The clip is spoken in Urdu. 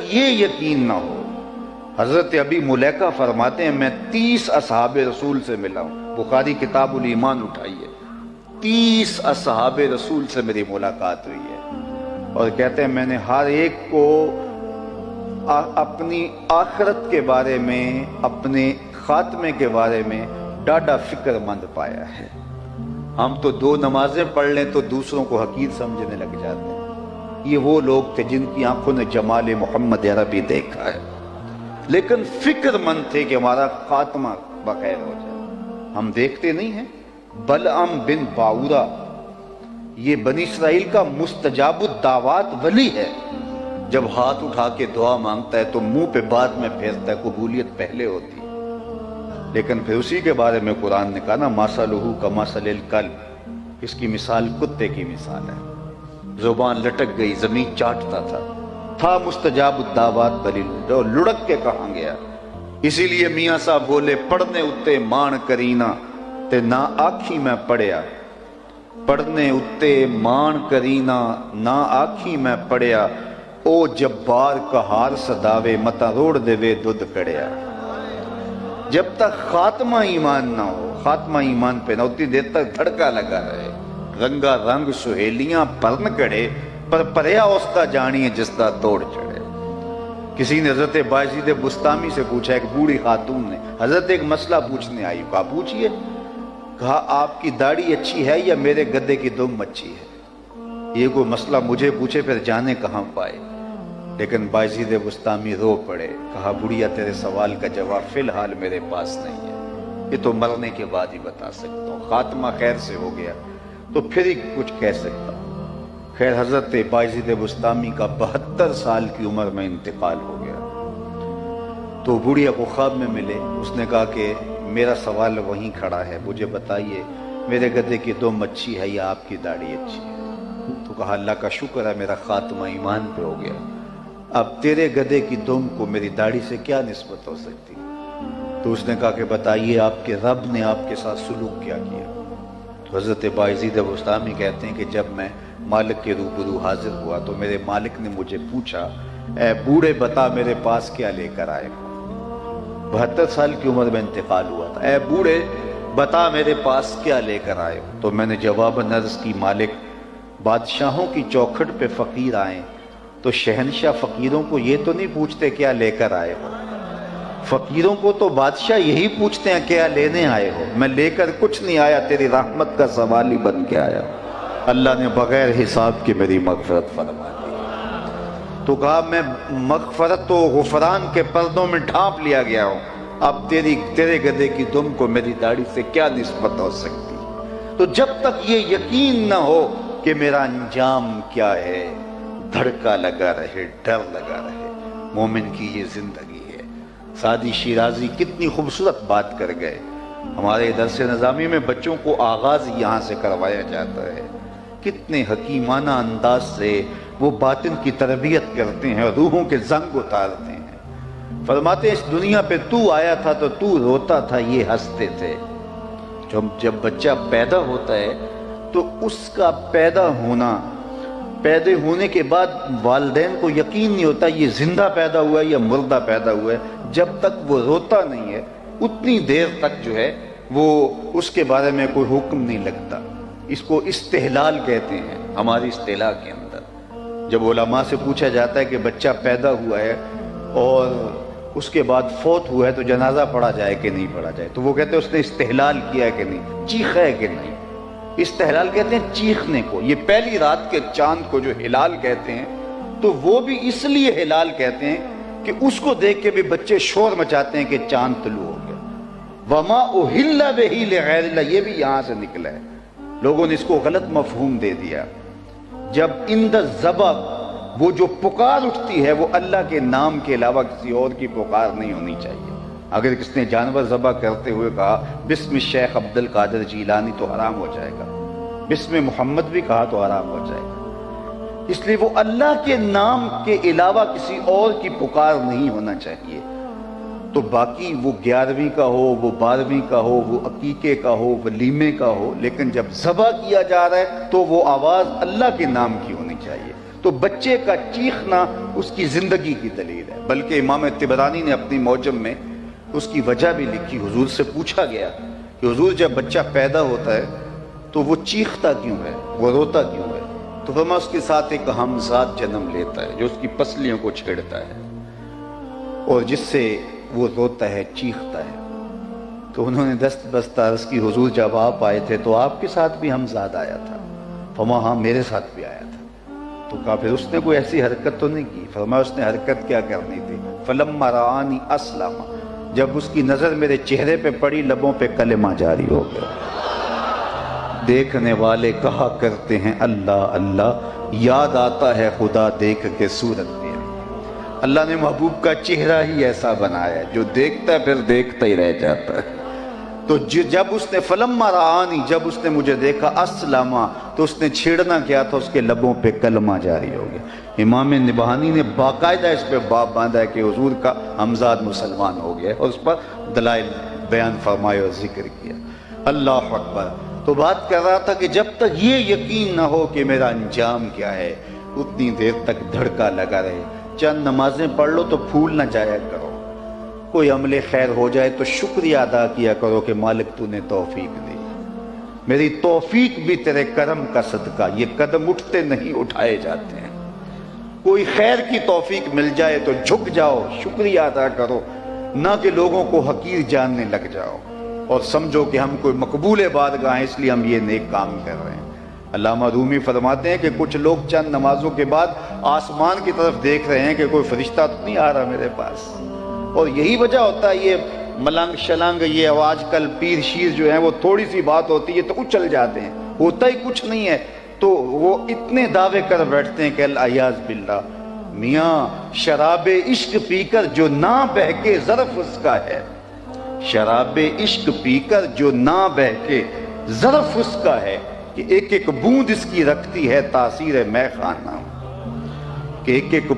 یہ یقین نہ ہو. حضرت ابی ملیکہ فرماتے ہیں میں 30 اصحاب رسول سے ملا ہوں. بخاری کتاب الایمان اٹھائیے. 30 اصحاب رسول سے میری ملاقات ہوئی ہے اور کہتے ہیں میں نے ہر ایک کو اپنی آخرت کے بارے میں، اپنے خاتمے کے بارے میں ڈاڈا فکر مند پایا ہے. ہم تو 2 نمازیں پڑھ لیں تو دوسروں کو حقیر سمجھنے لگ جاتے ہیں. یہ وہ لوگ تھے جن کی آنکھوں نے جمال محمد عربی دیکھا ہے، لیکن فکر مند تھے کہ ہمارا خاتمہ بخیر ہو جائے. ہم دیکھتے نہیں ہیں بلعم بن باورا، یہ بنی اسرائیل کا مستجاب الدعوات ولی ہے. جب ہاتھ اٹھا کے دعا مانگتا ہے تو منہ پہ بعد میں پھیرتا ہے، قبولیت پہلے ہوتی ہے. لیکن پھر اسی کے بارے میں قرآن نے کہا نا مثلہ کمثل الکلب، اس کی مثال کتے کی مثال ہے. زبان لٹک گئی، زمین چاٹتا تھا مستجاب الدعوات ولی، لڑک کے کہاں گیا. اسی لیے میاں صاحب بولے پڑھنے اتے مان کرینا تے نہ آکھی میں پڑھیا. پڑھنے اتے مان کرینا نہ آکھی میں پڑھیا، او جبار کہار سداوے متا روڑ دے وے دودھ کڑیا. جب تک خاتمہ ایمان نہ ہو، خاتمہ ایمان پہ نہ ہوتی دیر تک دھڑکا لگا رہے. رنگا رنگ سہیلیاں پرن کڑے پر پریا استا جانی ہے جس دا توڑ چڑھے. کسی نے حضرت بایزید بستامی سے پوچھا، ایک بوڑھی خاتون نے، حضرت ایک مسئلہ پوچھنے آئی. کہا پوچھئے. کہا آپ کی داڑھی اچھی ہے یا میرے گدے کی دم اچھی ہے؟ یہ کوئی مسئلہ مجھے پوچھے پھر جانے کہاں پائے. لیکن بایزید بستامی رو پڑے. کہا بڑھیا تیرے سوال کا جواب فی الحال میرے پاس نہیں ہے، یہ تو مرنے کے بعد ہی بتا سکتا ہوں. خاتمہ خیر سے ہو گیا تو پھر ہی کچھ کہہ سکتا ہوں. خیر حضرت بایزید بستامی کا 72 سال کی عمر میں انتقال ہو گیا. تو بڑھیا کو خواب میں ملے. اس نے کہا کہ میرا سوال وہیں کھڑا ہے، مجھے بتائیے میرے گدے کی دم اچھی ہے یا آپ کی داڑھی اچھی ہے؟ تو کہا اللہ کا شکر ہے میرا خاتمہ ایمان پہ ہو گیا، اب تیرے گدے کی دم کو میری داڑھی سے کیا نسبت ہو سکتی؟ تو اس نے کہا کہ بتائیے آپ کے رب نے آپ کے ساتھ سلوک کیا کیا؟ تو حضرت بایزید بستامی کہتے ہیں کہ جب میں مالک کے روبرو حاضر ہوا تو میرے مالک نے مجھے پوچھا، اے بوڑھے بتا میرے پاس کیا لے کر آئے ہو؟ 72 سال کی عمر میں انتقال ہوا تھا. اے بوڑھے بتا میرے پاس کیا لے کر آئے ہو؟ تو میں نے جواباً عرض کی مالک بادشاہوں کی چوکھٹ پہ فقیر آئیں تو شہنشاہ فقیروں کو یہ تو نہیں پوچھتے کیا لے کر آئے ہو، فقیروں کو تو بادشاہ یہی پوچھتے ہیں کیا لینے آئے ہو. میں لے کر کچھ نہیں آیا، تیری رحمت کا سوال ہی بن کے آیا. اللہ نے بغیر حساب کی میری مغفرت فرما دی. تو کہا میں مغفرت و غفران کے پردوں میں ڈھانپ لیا گیا ہوں، اب تیرے گدے کی دم کو میری داڑھی سے کیا نسبت ہو سکتی؟ تو جب تک یہ یقین نہ ہو کہ میرا انجام کیا ہے، دھڑکا لگا رہے، ڈر لگا رہے. مومن کی یہ زندگی ہے. سعدی شیرازی کتنی خوبصورت بات کر گئے. ہمارے درس نظامی میں بچوں کو آغاز یہاں سے کروایا جاتا ہے. کتنے حکیمانہ انداز سے وہ باطن کی تربیت کرتے ہیں اور روحوں کے زنگ اتارتے ہیں. فرماتے ہیں اس دنیا پہ تو آیا تھا تو تو روتا تھا، یہ ہنستے تھے. جب بچہ پیدا ہوتا ہے تو اس کا پیدا ہونے کے بعد والدین کو یقین نہیں ہوتا یہ زندہ پیدا ہوا ہے یا مردہ پیدا ہوا ہے. جب تک وہ روتا نہیں ہے اتنی دیر تک جو ہے وہ اس کے بارے میں کوئی حکم نہیں لگتا. اس کو استحلال کہتے ہیں ہماری اصطلاح کے اندر. جب علماء سے پوچھا جاتا ہے کہ بچہ پیدا ہوا ہے اور اس کے بعد فوت ہوا ہے تو جنازہ پڑھا جائے کہ نہیں پڑھا جائے، تو وہ کہتے ہیں اس نے استحلال کیا ہے کہ نہیں، چیخا ہے کہ نہیں. استحلال کہتے ہیں چیخنے کو. یہ پہلی رات کے چاند کو جو ہلال کہتے ہیں تو وہ بھی اس لیے ہلال کہتے ہیں کہ اس کو دیکھ کے بھی بچے شور مچاتے ہیں کہ چاند طلوع ہو گیا. وما اہل بہ لغیر اللہ، یہ بھی یہاں سے نکلا ہے. لوگوں نے اس کو غلط مفہوم دے دیا. جب اند الذبح وہ جو پکار اٹھتی ہے وہ اللہ کے نام کے علاوہ کسی اور کی پکار نہیں ہونی چاہیے. اگر کس نے جانور ذبح کرتے ہوئے کہا بسم شیخ عبد القادر جیلانی تو حرام ہو جائے گا، بسم محمد بھی کہا تو حرام ہو جائے گا. اس لیے وہ اللہ کے نام کے علاوہ کسی اور کی پکار نہیں ہونا چاہیے. تو باقی وہ 11ویں کا ہو، وہ 12ویں کا ہو، وہ عقیقے کا ہو، ولیمے کا ہو، لیکن جب ذبح کیا جا رہا ہے تو وہ آواز اللہ کے نام کی ہونی چاہیے. تو بچے کا چیخنا اس کی زندگی کی دلیل ہے۔ بلکہ امام طبرانی نے اپنی معجم میں اس کی وجہ بھی لکھی۔ حضور سے پوچھا گیا کہ حضور جب بچہ پیدا ہوتا ہے تو وہ چیختا کیوں ہے، وہ روتا کیوں ہے؟ تو فرمایا اس کے ساتھ ایک ہمزاد جنم لیتا ہے جو اس کی پسلیوں کو چھیڑتا ہے اور جس سے وہ روتا ہے، چیختا ہے۔ تو انہوں نے دست بستہ عرض کی حضور جب آپ آئے تھے تو آپ کے ساتھ بھی ہمزاد آیا تھا؟ فرمایا ہاں میرے ساتھ بھی آیا تھا۔ تو کہا پھر اس نے کوئی ایسی حرکت تو نہیں کی؟ فرمایا اس نے حرکت کیا کرنی تھی؟ فلما رآنی اسلم، جب اس کی نظر میرے چہرے پہ پڑی لبوں پہ کلمہ جاری ہو گیا۔ دیکھنے والے کہا کرتے ہیں اللہ اللہ، یاد آتا ہے خدا دیکھ کے صورت میں۔ اللہ نے محبوب کا چہرہ ہی ایسا بنایا ہے جو دیکھتا ہے پھر دیکھتا ہی رہ جاتا ہے۔ تو جب اس نے فلما رآنی، جب اس نے مجھے دیکھا، اسلما، تو اس نے چھیڑنا کیا تھا؟ اس کے لبوں پہ کلمہ جاری ہو گیا۔ امام نبہانی نے باقاعدہ اس پہ باب باندھا ہے کہ حضور کا ہمزاد مسلمان ہو گیا اور اس پر دلائل بیان فرمائے اور ذکر کیا۔ اللہ اکبر۔ تو بات کر رہا تھا کہ جب تک یہ یقین نہ ہو کہ میرا انجام کیا ہے اتنی دیر تک دھڑکا لگا رہے۔ چند نمازیں پڑھ لو تو پھول نہ جایا کرو، کوئی عمل خیر ہو جائے تو شکریہ ادا کیا کرو کہ مالک تو نے توفیق دی، میری توفیق بھی تیرے کرم کا صدقہ، یہ قدم اٹھتے نہیں اٹھائے جاتے ہیں۔ کوئی خیر کی توفیق مل جائے تو جھک جاؤ، شکریہ ادا کرو، نہ کہ لوگوں کو حقیر جاننے لگ جاؤ اور سمجھو کہ ہم کوئی مقبول بارگاہ ہیں اس لیے ہم یہ نیک کام کر رہے ہیں۔ علامہ رومی فرماتے ہیں کہ کچھ لوگ چند نمازوں کے بعد آسمان کی طرف دیکھ رہے ہیں کہ کوئی فرشتہ تو نہیں آ رہا میرے پاس، اور یہی وجہ ہوتا ہے یہ ملنگ شلنگ، یہ آج کل پیر شیر جو ہیں وہ تھوڑی سی بات ہوتی ہے تو اچل جاتے ہیں، ہوتا ہی کچھ نہیں ہے، تو وہ اتنے دعوے کر بیٹھتے ہیں کہ الیاذ باللہ۔ میاں شراب عشق پی کر جو نہ بہکے ظرف اس کا ہے، شراب عشق پی کر جو نہ بہکے ظرف اس کا ہے، کہ ایک ایک بوند اس کی رکھتی ہے تاثیر مے خانہ، کہ ایک ایک